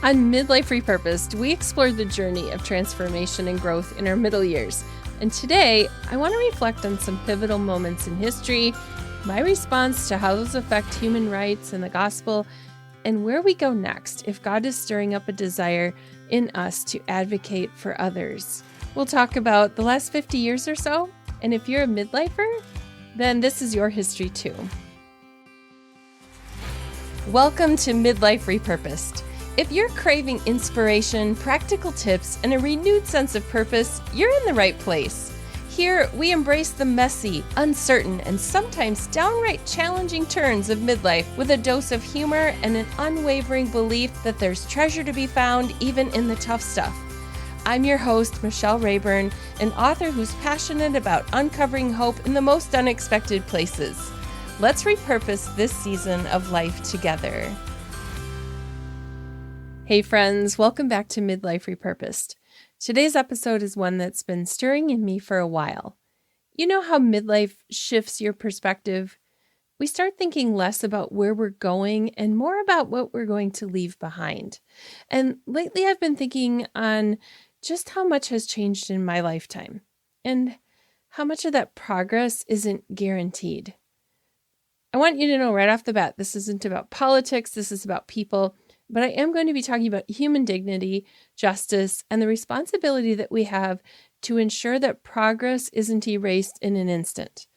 On Midlife Repurposed, we explore the journey of transformation and growth in our middle years. And today, I want to reflect on some pivotal moments in history, my response to how those affect human rights and the gospel, and where we go next if God is stirring up a desire in us to advocate for others. We'll talk about the last 50 years or so, and if you're a midlifer, then this is your history too. Welcome to Midlife Repurposed. If you're craving inspiration, practical tips, and a renewed sense of purpose, you're in the right place. Here, we embrace the messy, uncertain, and sometimes downright challenging turns of midlife with a dose of humor and an unwavering belief that there's treasure to be found even in the tough stuff. I'm your host, Michelle Rayburn, an author who's passionate about uncovering hope in the most unexpected places. Let's repurpose this season of life together. Hey friends, welcome back to Midlife Repurposed. Today's episode is one that's been stirring in me for a while. You know how midlife shifts your perspective? We start thinking less about where we're going and more about what we're going to leave behind. And lately I've been thinking on just how much has changed in my lifetime and how much of that progress isn't guaranteed. I want you to know right off the bat, this isn't about politics, this is about people. But I am going to be talking about human dignity, justice, and the responsibility that we have to ensure that progress isn't erased in an instant.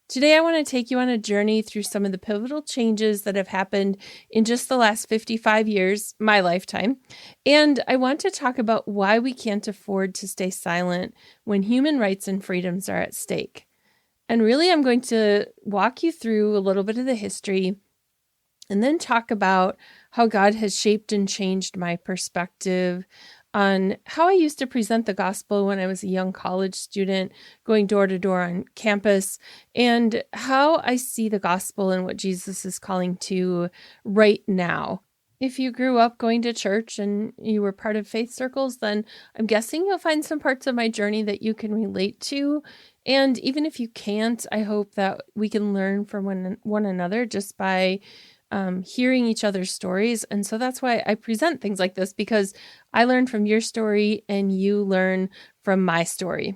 Today, I want to take you on a journey through some of the pivotal changes that have happened in just the last 55 years, my lifetime. And I want to talk about why we can't afford to stay silent when human rights and freedoms are at stake. And really, I'm going to walk you through a little bit of the history and then talk about how God has shaped and changed my perspective on how I used to present the gospel when I was a young college student, going door to door on campus, and how I see the gospel and what Jesus is calling to right now. If you grew up going to church and you were part of faith circles, then I'm guessing you'll find some parts of my journey that you can relate to. And even if you can't, I hope that we can learn from one another just by hearing each other's stories. And so that's why I present things like this, because I learn from your story and you learn from my story.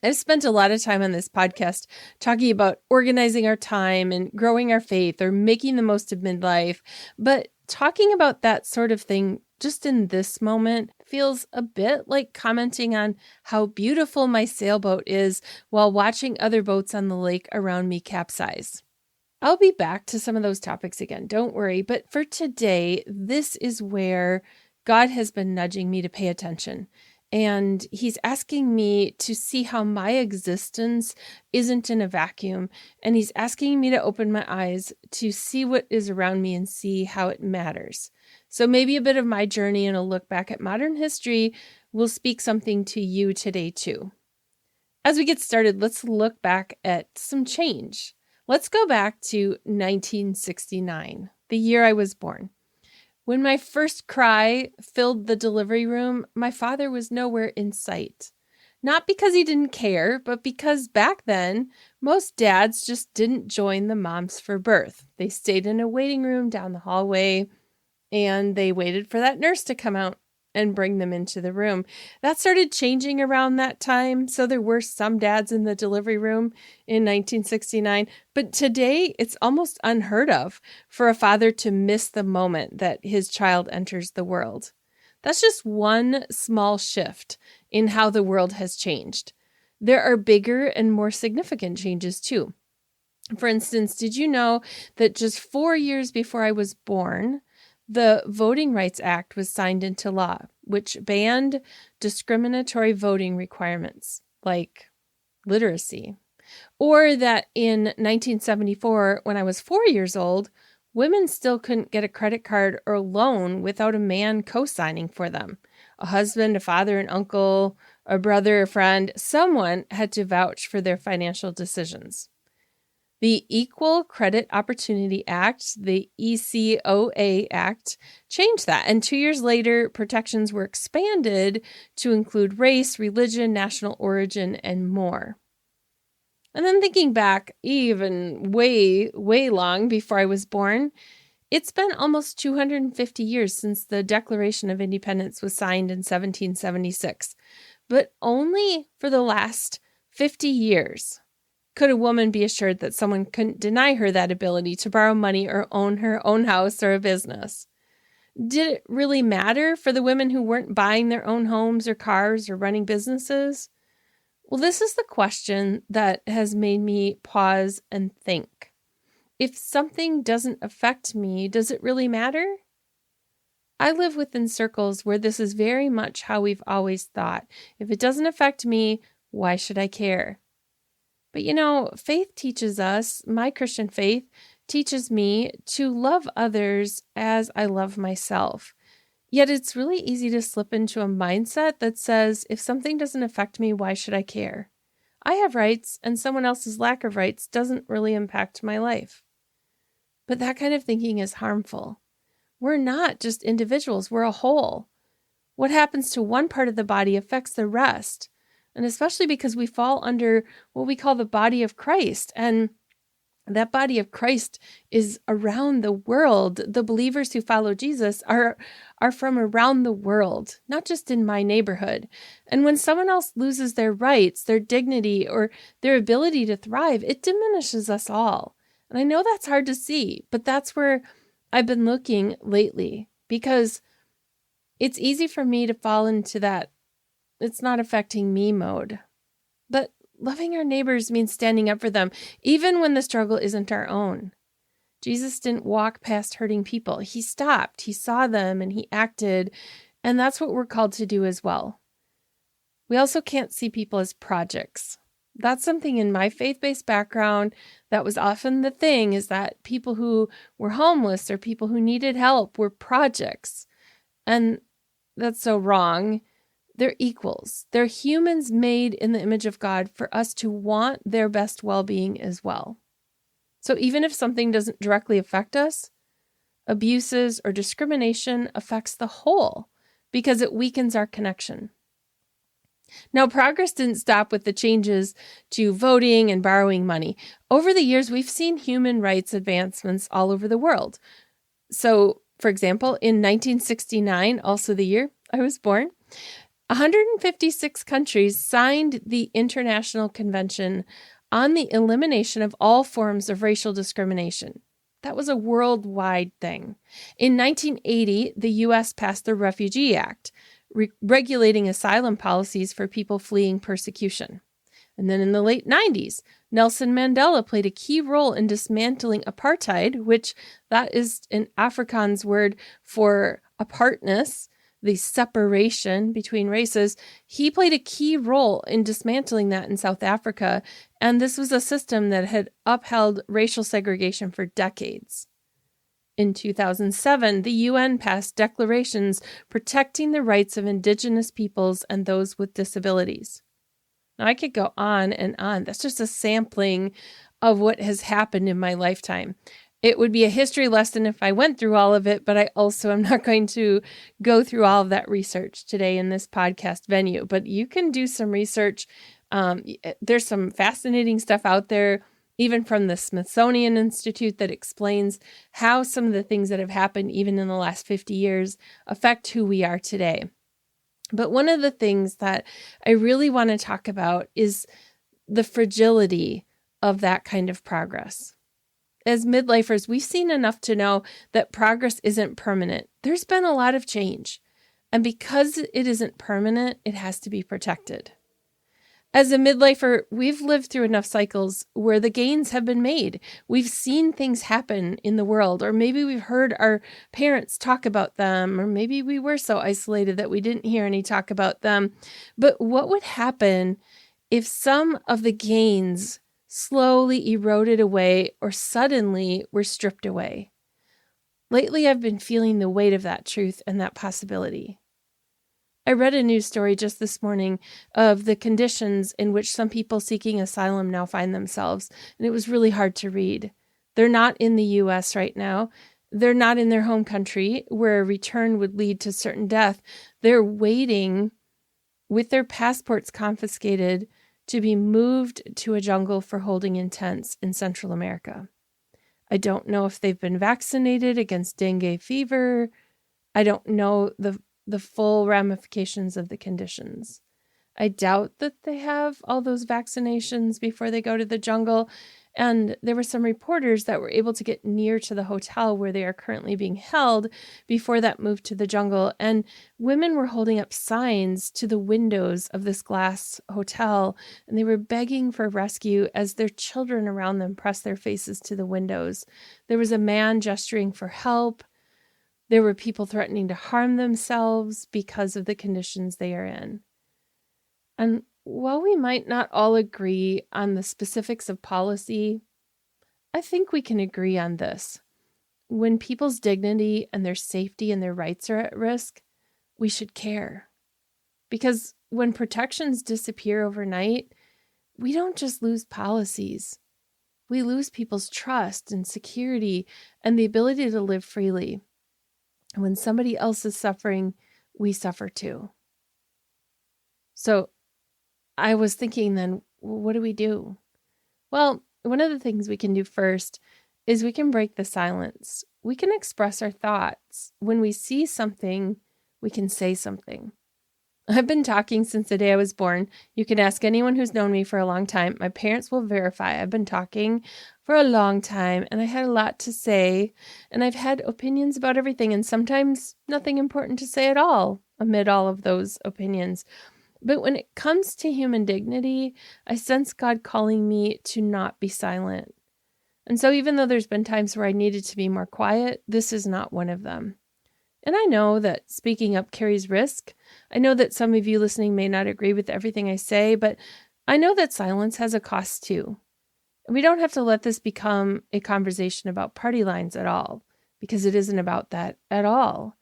I've spent a lot of time on this podcast talking about organizing our time and growing our faith or making the most of midlife. But talking about that sort of thing just in this moment feels a bit like commenting on how beautiful my sailboat is while watching other boats on the lake around me capsize. I'll be back to some of those topics again, don't worry. But for today, this is where God has been nudging me to pay attention. And he's asking me to see how my existence isn't in a vacuum. And he's asking me to open my eyes to see what is around me and see how it matters. So maybe a bit of my journey and a look back at modern history will speak something to you today too. As we get started, let's look back at some change. Let's go back to 1969, the year I was born. When my first cry filled the delivery room, my father was nowhere in sight. Not because he didn't care, but because back then, most dads just didn't join the moms for birth. They stayed in a waiting room down the hallway, and they waited for that nurse to come out and bring them into the room. That started changing around that time. So there were some dads in the delivery room in 1969, but today it's almost unheard of for a father to miss the moment that his child enters the world. That's just one small shift in how the world has changed. There are bigger and more significant changes too. For instance, did you know that just 4 years before I was born, the Voting Rights Act was signed into law, which banned discriminatory voting requirements like literacy? Or that in 1974, when I was 4 years old, women still couldn't get a credit card or loan without a man co-signing for them. A husband, a father, an uncle, a brother, a friend, someone had to vouch for their financial decisions. The Equal Credit Opportunity Act, the ECOA Act, changed that. And 2 years later, protections were expanded to include race, religion, national origin, and more. And then thinking back even way long before I was born, It's been almost 250 years since the Declaration of Independence was signed in 1776, but only for the last 50 years could a woman be assured that someone couldn't deny her that ability to borrow money or own her own house or a business. Did it really matter for the women who weren't buying their own homes or cars or running businesses? Well, this is the question that has made me pause and think. If something doesn't affect me, does it really matter? I live within circles where this is very much how we've always thought. If it doesn't affect me, why should I care? But faith teaches us, my Christian faith teaches me to love others as I love myself. Yet it's really easy to slip into a mindset that says, if something doesn't affect me, why should I care? I have rights, and someone else's lack of rights doesn't really impact my life. But that kind of thinking is harmful. We're not just individuals, we're a whole. What happens to one part of the body affects the rest, and especially because we fall under what we call the body of Christ, and that body of Christ is around the world. The believers who follow Jesus are from around the world, not just in my neighborhood. And when someone else loses their rights, their dignity, or their ability to thrive, it diminishes us all. And I know that's hard to see, but that's where I've been looking lately, because it's easy for me to fall into that it's not affecting me mode. But loving our neighbors means standing up for them, even when the struggle isn't our own. Jesus didn't walk past hurting people. He stopped, he saw them, and he acted. And that's what we're called to do as well. We also can't see people as projects. That's something in my faith-based background that was often the thing, is that people who were homeless or people who needed help were projects. And that's so wrong. They're equals. They're humans made in the image of God for us to want their best well-being as well. So even if something doesn't directly affect us, abuses or discrimination affects the whole because it weakens our connection. Now, progress didn't stop with the changes to voting and borrowing money. Over the years, we've seen human rights advancements all over the world. So, for example, in 1969, also the year I was born, 156 countries signed the International Convention on the Elimination of All Forms of Racial Discrimination. That was a worldwide thing. In 1980, the U.S. passed the Refugee Act, regulating asylum policies for people fleeing persecution. And then in the late 90s, Nelson Mandela played a key role in dismantling apartheid, which that is an Afrikaans word for apartness, the separation between races. He played a key role in dismantling that in South Africa, and this was a system that had upheld racial segregation for decades. In 2007, the UN passed declarations protecting the rights of Indigenous peoples and those with disabilities. Now, I could go on and on. That's just a sampling of what has happened in my lifetime. It would be a history lesson if I went through all of it, but I also am not going to go through all of that research today in this podcast venue. But you can do some research. There's some fascinating stuff out there, even from the Smithsonian Institute, that explains how some of the things that have happened even in the last 50 years affect who we are today. But one of the things that I really want to talk about is the fragility of that kind of progress. As midlifers, we've seen enough to know that progress isn't permanent. There's been a lot of change. And because it isn't permanent, it has to be protected. As a midlifer, we've lived through enough cycles where the gains have been made. We've seen things happen in the world, or maybe we've heard our parents talk about them, or maybe we were so isolated that we didn't hear any talk about them. But what would happen if some of the gains slowly eroded away or suddenly were stripped away? Lately, I've been feeling the weight of that truth and that possibility. I read a news story just this morning of the conditions in which some people seeking asylum now find themselves, and it was really hard to read. They're not in the U.S. right now. They're not in their home country where a return would lead to certain death. They're waiting with their passports confiscated to be moved to a jungle for holding in tents in Central America. I don't know if they've been vaccinated against dengue fever. I don't know the full ramifications of the conditions. I doubt that they have all those vaccinations before they go to the jungle. And there were some reporters that were able to get near to the hotel where they are currently being held before that move to the jungle. And women were holding up signs to the windows of this glass hotel, and they were begging for rescue as their children around them pressed their faces to the windows. There was a man gesturing for help. There were people threatening to harm themselves because of the conditions they are in. And while we might not all agree on the specifics of policy, I think we can agree on this. When people's dignity and their safety and their rights are at risk, we should care. Because when protections disappear overnight, we don't just lose policies. We lose people's trust and security and the ability to live freely. And when somebody else is suffering, we suffer too. So I was thinking then, what do we do? Well, one of the things we can do first is we can break the silence. We can express our thoughts. When we see something, we can say something. I've been talking since the day I was born. You can ask anyone who's known me for a long time. My parents will verify I've been talking for a long time, and I had a lot to say, and I've had opinions about everything, and sometimes nothing important to say at all amid all of those opinions. But when it comes to human dignity, I sense God calling me to not be silent. And so even though there's been times where I needed to be more quiet, this is not one of them. And I know that speaking up carries risk. I know that some of you listening may not agree with everything I say, but I know that silence has a cost too. And we don't have to let this become a conversation about party lines at all, because it isn't about that at all.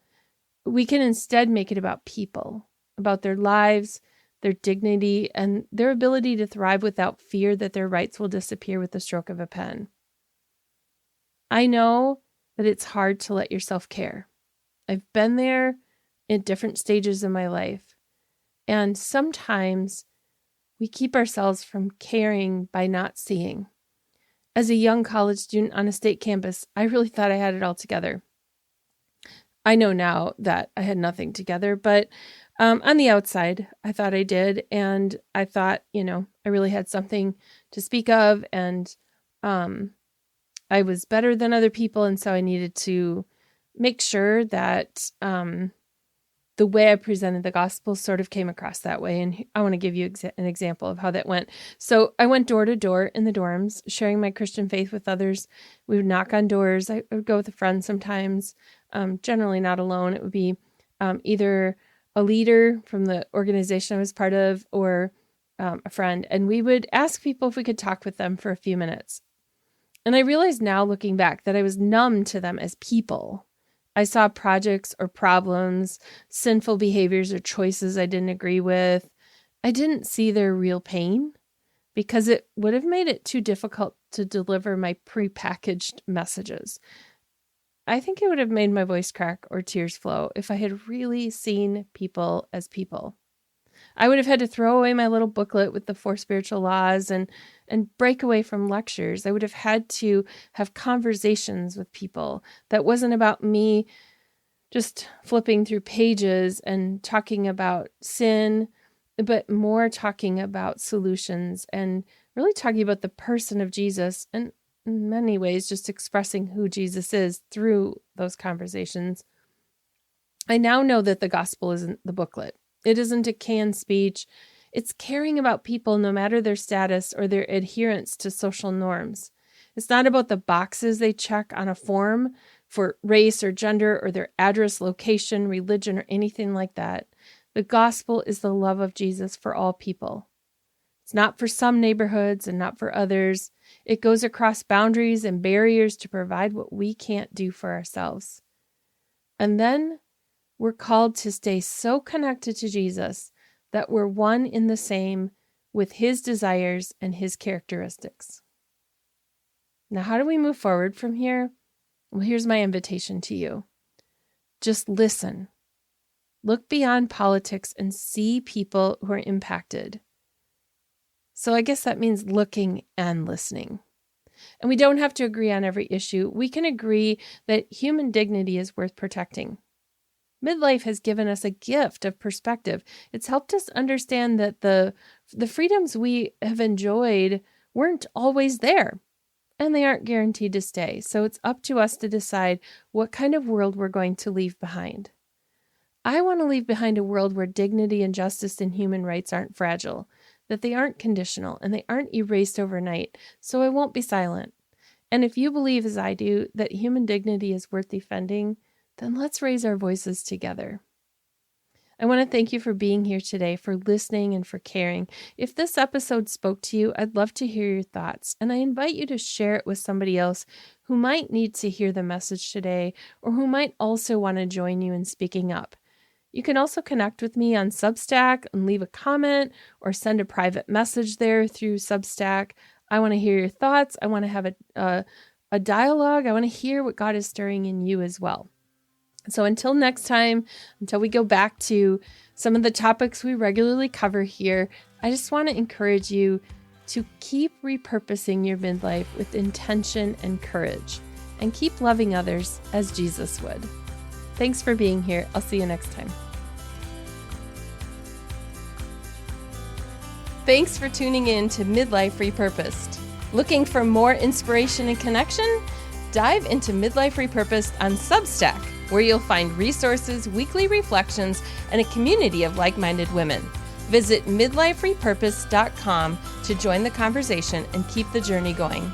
We can instead make it about people, about their lives, their dignity, and their ability to thrive without fear that their rights will disappear with the stroke of a pen. I know that it's hard to let yourself care. I've been there in different stages of my life. And sometimes we keep ourselves from caring by not seeing. As a young college student on a state campus, I really thought I had it all together. I know now that I had nothing together, but on the outside, I thought I did. And I thought, I really had something to speak of, and I was better than other people. And so I needed to make sure that the way I presented the gospel sort of came across that way. And I want to give you an example of how that went. So I went door to door in the dorms, sharing my Christian faith with others. We would knock on doors. I would go with a friend sometimes, generally not alone. It would be either a leader from the organization I was part of or a friend. And we would ask people if we could talk with them for a few minutes. And I realize now, looking back, that I was numb to them as people. I saw projects or problems, sinful behaviors or choices I didn't agree with. I didn't see their real pain because it would have made it too difficult to deliver my prepackaged messages. I think it would have made my voice crack or tears flow if I had really seen people as people. I would have had to throw away my little booklet with the 4 spiritual laws and break away from lectures. I would have had to have conversations with people that wasn't about me just flipping through pages and talking about sin, but more talking about solutions and really talking about the person of Jesus, and in many ways just expressing who Jesus is through those conversations. I now know that the gospel isn't the booklet. It isn't a canned speech. It's caring about people no matter their status or their adherence to social norms. It's not about the boxes they check on a form for race or gender or their address, location, religion, or anything like that. The gospel is the love of Jesus for all people. It's not for some neighborhoods and not for others. It goes across boundaries and barriers to provide what we can't do for ourselves. And then we're called to stay so connected to Jesus that we're one in the same with his desires and his characteristics. Now, how do we move forward from here? Well, here's my invitation to you. Just listen. Look beyond politics and see people who are impacted. So I guess that means looking and listening. And we don't have to agree on every issue. We can agree that human dignity is worth protecting. Midlife has given us a gift of perspective. It's helped us understand that the freedoms we have enjoyed weren't always there, and they aren't guaranteed to stay. So it's up to us to decide what kind of world we're going to leave behind. I want to leave behind a world where dignity and justice and human rights aren't fragile, that they aren't conditional, and they aren't erased overnight, so I won't be silent. And if you believe, as I do, that human dignity is worth defending, then let's raise our voices together. I want to thank you for being here today, for listening and for caring. If this episode spoke to you, I'd love to hear your thoughts, and I invite you to share it with somebody else who might need to hear the message today, or who might also want to join you in speaking up. You can also connect with me on Substack and leave a comment or send a private message there through Substack. I want to hear your thoughts. I want to have a dialogue. I want to hear what God is stirring in you as well. So until next time, until we go back to some of the topics we regularly cover here, I just want to encourage you to keep repurposing your midlife with intention and courage, and keep loving others as Jesus would. Thanks for being here. I'll see you next time. Thanks for tuning in to Midlife Repurposed. Looking for more inspiration and connection? Dive into Midlife Repurposed on Substack, where you'll find resources, weekly reflections, and a community of like-minded women. Visit midliferepurpose.com to join the conversation and keep the journey going.